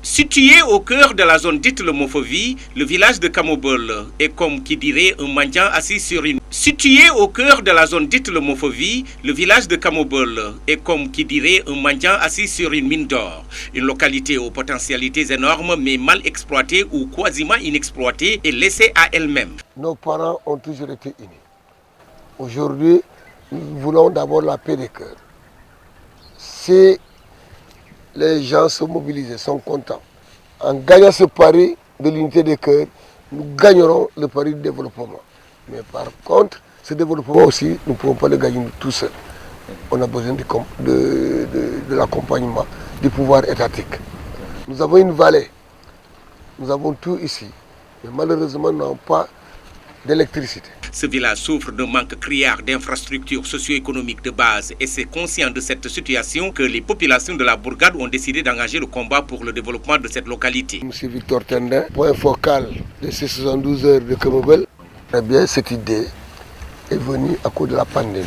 Situé au cœur de la zone dite le Mofovie, le village de Kamobol est comme qui dirait un mendiant assis sur une... Situé au cœur de la zone dite le Mofovie, le village de Kamobol est comme qui dirait un mendiant assis sur une mine d'or. Une localité aux potentialités énormes mais mal exploitée ou quasiment inexploitée et laissée à elle-même. Nos parents ont toujours été unis. Aujourd'hui, nous voulons d'abord la paix des cœurs. Si les gens se mobilisent, sont contents, en gagnant ce pari de l'unité des cœurs, nous gagnerons le pari du développement. Mais par contre, ce développement aussi, nous ne pouvons pas le gagner tout seul. On a besoin de l'accompagnement du pouvoir étatique. Nous avons une vallée, nous avons tout ici, mais malheureusement, nous n'avons pas d'électricité. Ce village souffre d'un manque criard d'infrastructures socio-économiques de base et c'est conscient de cette situation que les populations de la bourgade ont décidé d'engager le combat pour le développement de cette localité. Monsieur Victor Tendin, point focal de ces 72 heures de Kamobol. Eh bien, cette idée est venue à cause de la pandémie.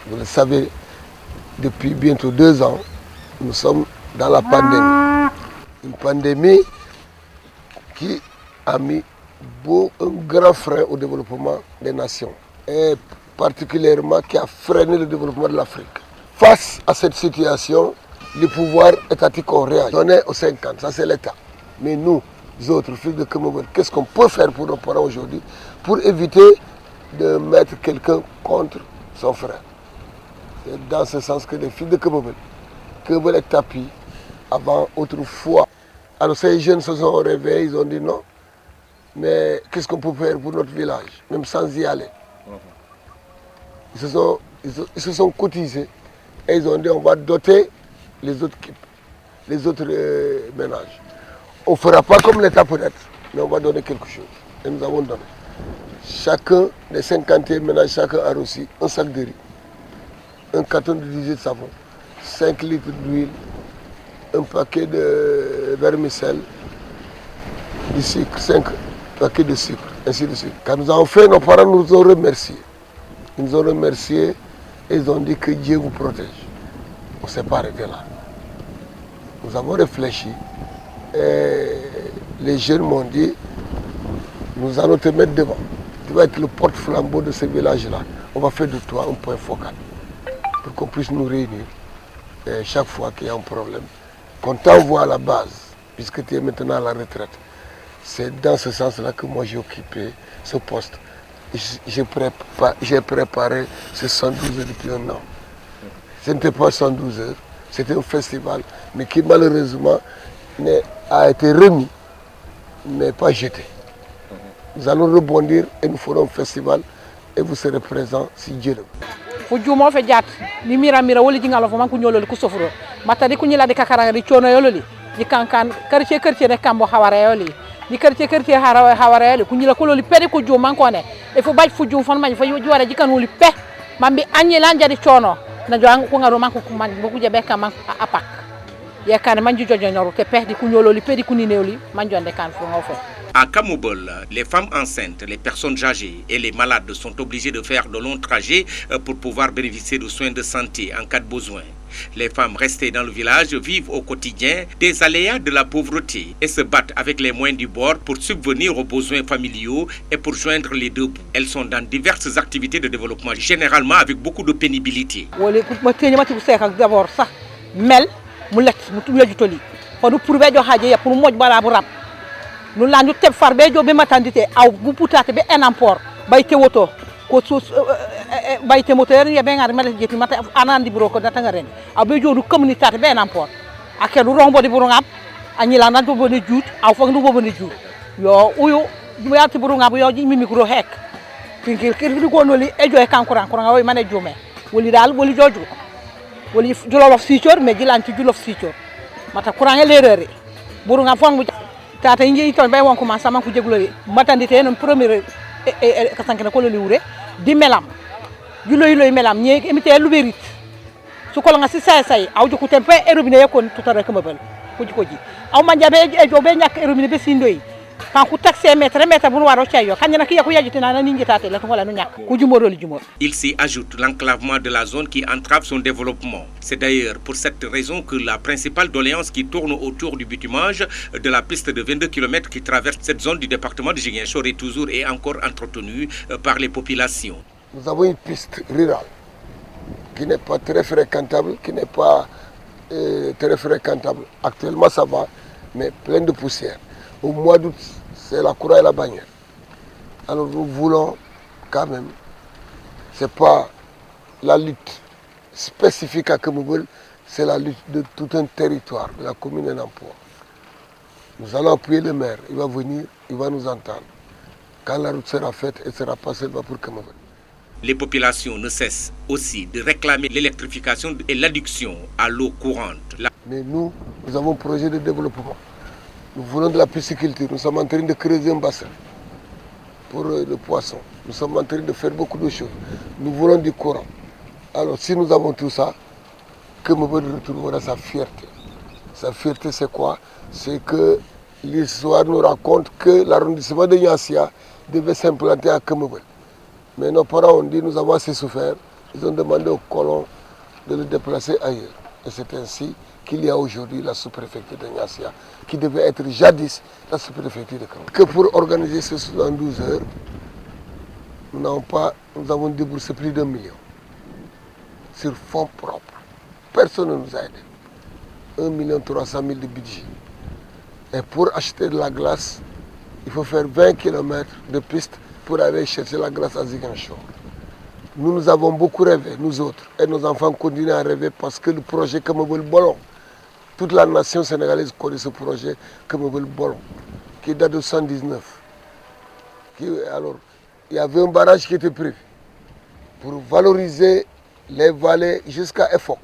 Vous le savez, depuis bientôt 2 ans, nous sommes dans la pandémie. Une pandémie qui a mis un grand frein au développement des nations et particulièrement qui a freiné le développement de l'Afrique. Face à cette situation, les pouvoirs étatiques ont réagi. On est aux 50, ça c'est l'État. Mais nous, autres fils de Kamobol, qu'est-ce qu'on peut faire pour nos parents aujourd'hui pour éviter de mettre quelqu'un contre son frère? C'est dans ce sens que les fils de Kamobol est tapis avant autrefois. Alors ces jeunes se sont réveillés, ils ont dit non. Mais qu'est-ce qu'on peut faire pour notre village, même sans y aller? Ils se sont cotisés et ils ont dit on va doter les autres ménages. On ne fera pas comme l'État peut-être, mais on va donner quelque chose. Et nous avons donné. Chacun des 51 ménages, chacun a reçu un sac de riz, un carton de 18 de savon, 5 litres d'huile, un paquet de vermicelle, du sucre, 5 paquets de sucre, ainsi de suite. Quand nous avons fait, nos parents nous ont remerciés. Ils nous ont remerciés et ils ont dit que Dieu vous protège. On ne s'est pas arrêté là. Nous avons réfléchi et les jeunes m'ont dit, nous allons te mettre devant. Tu vas être le porte-flambeau de ce village-là. On va faire de toi un point focal pour qu'on puisse nous réunir. Et chaque fois qu'il y a un problème, qu'on t'envoie à la base, puisque tu es maintenant à la retraite. C'est dans ce sens-là que moi j'ai occupé ce poste. J'ai préparé ces 112 heures depuis un an. Ce n'était pas 112 heures, c'était un festival, mais qui malheureusement a été remis, mais pas jeté. Nous allons rebondir et nous ferons un festival et vous serez présents si Dieu le veut. Fujumo fe jat ni mira woli jingalo fo man ku nyolol ku sofro mata di ku nyila de kakara di chono yololi di kankan quartier ne kambo hawara yoli ni quartier hawara yoli ku nyila ko loli pedi ku juma ko ne e fo baj fujum fon man fo juwara jikan woli pe mambi anyi lan jadi chono na jo ko ngaro man ko man boku je be kam apak ya kan man jojo nyoru te pe di ku nyololi pedi ku ni neoli man jonde kan fo ngofo. À Kamobol, les femmes enceintes, les personnes âgées et les malades sont obligées de faire de longs trajets pour pouvoir bénéficier de soins de santé en cas de besoin. Les femmes restées dans le village vivent au quotidien des aléas de la pauvreté et se battent avec les moyens du bord pour subvenir aux besoins familiaux et pour joindre les deux bouts. Elles sont dans diverses activités de développement, généralement avec beaucoup de pénibilité. Nous l'avons fait faire des maternité au Gouputate, un emport, baïté woto, baïté moteur, il y a bien un mal de matin, un di broco d'Atangaren, à Bejo, nous communauté, un emport. À quel rombo de Bourangap, à Nilana de Bonnet Jute, à Fangou Bonnet Jute. Yo, you have to bring up your micro hack. Think you go only a joy cancoran, management. Will it all, will you judge? Will you do of feature, make you to do of feature? Matakurang lere, Burungafang with. Tata inji to bay won ko ma sama ko jegloyi matandité non premier ka sankena ko liwre di melam juloy melam ñe imité lu berit su ko nga ci say aw ju ko tempe erobine yakon tutara Kamobol ko ji aw man jabe e jobe nyak erumine be sindoy kan ku taxé metre bu waro chayo kanyana ki yaku yajitina na ningi tate la ngola no nyak ku jumoro li jumor. Il s'y ajoute l'enclavement de la zone qui entrave son développement. C'est d'ailleurs pour cette raison que la principale doléance qui tourne autour du bitumage de la piste de 22 km qui traverse cette zone du département de Ziguinchor est toujours et encore entretenue par les populations. Nous avons une piste rurale qui n'est pas très fréquentable, très fréquentable. Actuellement ça va, mais plein de poussière. Au mois d'août, c'est la cour et la bannière. Alors nous voulons quand même, c'est pas la lutte spécifique à Kemoubel, c'est la lutte de tout un territoire, de la commune et l'emploi. Nous allons appuyer le maire, il va venir, il va nous entendre. Quand la route sera faite, elle sera pas seulement pour Kemoubel. Les populations ne cessent aussi de réclamer l'électrification et l'adduction à l'eau courante. Mais nous avons un projet de développement. Nous voulons de la pisciculture. Nous sommes en train de creuser un bassin pour le poisson. Nous sommes en train de faire beaucoup de choses. Nous voulons du courant. Alors si nous avons tout ça, Kemoubel retrouvera sa fierté. Sa fierté c'est quoi? C'est que l'histoire nous raconte que l'arrondissement de Niassia devait s'implanter à Kemoubel. Mais nos parents ont dit nous avons assez souffert. Ils ont demandé aux colons de le déplacer ailleurs. Et c'est ainsi qu'il y a aujourd'hui la sous-préfecture de Niassia, qui devait être jadis la sous-préfecture de Kemoubel. Que pour organiser ce 72 heures, nous avons déboursé plus d'1 million sur fonds propres. Personne ne nous a aidés. 1 300 000 de budget. Et pour acheter de la glace, il faut faire 20 km de piste pour aller chercher la glace à Ziguinchor. Nous avons beaucoup rêvé, nous autres, et nos enfants continuent à rêver parce que le projet Kemoubel Bolon, toute la nation sénégalaise connaît ce projet Kemoubel Bolon, qui date de 1919. Alors, il y avait un barrage qui était prévu pour valoriser les vallées jusqu'à Efok.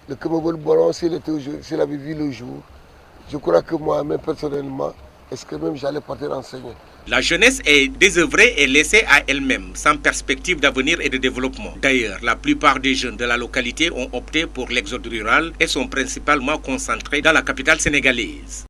Le Kemoubel Bolon, s'il avait vu le jour, je crois que moi-même personnellement, est-ce que même j'allais partir enseigner. La jeunesse est désœuvrée et laissée à elle-même, sans perspective d'avenir et de développement. D'ailleurs, la plupart des jeunes de la localité ont opté pour l'exode rural et sont principalement concentrés dans la capitale sénégalaise.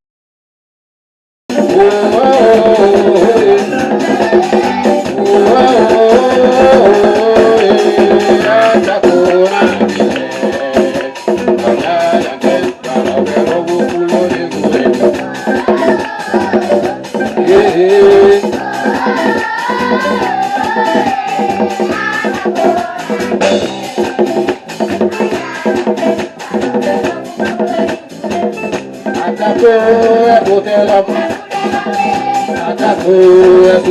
Atacou, é